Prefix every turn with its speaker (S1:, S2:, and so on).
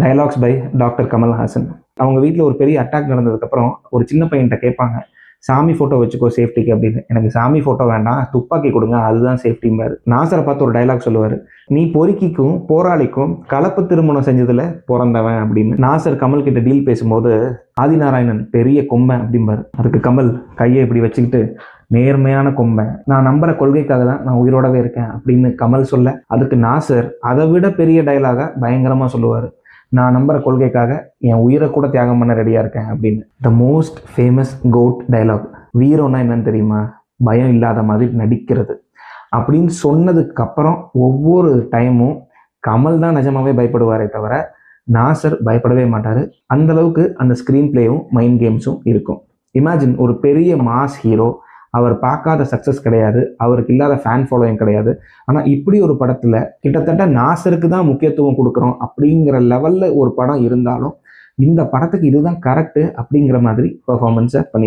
S1: Dialogues by doctor Kamal Haasan. அவங்க வீட்டில் ஒரு பெரிய அட்டாக் நடந்ததுக்கப்புறம் ஒரு சின்ன பையன்கிட்ட கேட்பாங்க, சாமி ஃபோட்டோ வச்சுக்கோ சேஃப்டிக்கு அப்படின்னு. எனக்கு சாமி ஃபோட்டோ வேண்டாம், துப்பாக்கி கொடுங்க, அதுதான் சேஃப்டிம்பாரு. நாசரை பார்த்து ஒரு டைலாக் சொல்லுவார், நீ பொறுக்கிக்கும் போராளிக்கும் கலப்பு திருமணம் செஞ்சதுல பிறந்தவன் அப்படின்னு. நாசர் கமல் கிட்ட டீல் பேசும்போது, ஆதிநாராயணன் பெரிய கொம்பன் அப்படிம்பாரு. அதுக்கு கமல் கையை இப்படி வச்சுக்கிட்டு, நேர்மையான கொம்பன், நான் நம்புற கொள்கைக்காக தான் நான் உயிரோடவே இருக்கேன் அப்படின்னு கமல் சொல்ல, அதுக்கு நாசர் அதை விட பெரிய டைலாக பயங்கரமா சொல்லுவார், நான் நம்புற கொள்கைக்காக என் உயிரை கூட தியாகம் பண்ண ரெடியா இருக்கேன் அப்படின்னு. The most famous quote dialogue, வீரம்னா என்னன்னு தெரியுமா, பயம் இல்லாத மாதிரி நடிக்கிறது அப்படின்னு சொன்னதுக்கு அப்புறம் ஒவ்வொரு டைமும் கமல் தான் நிஜமாவே பயப்படுவாரே தவிர நாசர் பயப்படவே மாட்டாரு. அந்த அளவுக்கு அந்த ஸ்கிரீன் பிளேயும் மைண்ட் கேம்ஸும் இருக்கும். இமேஜின், ஒரு பெரிய மாஸ் ஹீரோ, அவர் பார்க்காத சக்ஸஸ் கிடையாது, அவருக்கு இல்லாத ஃபேன் ஃபாலோயிங் கிடையாது. ஆனால் இப்படி ஒரு படத்தில் கிட்டத்தட்ட நாசருக்கு தான் முக்கியத்துவம் கொடுக்குறோம் அப்படிங்கிற லெவலில் ஒரு படம் இருந்தாலும் இந்த படத்துக்கு இதுதான் கரெக்டு அப்படிங்கிற மாதிரி பெர்ஃபார்மன்ஸை பண்ணி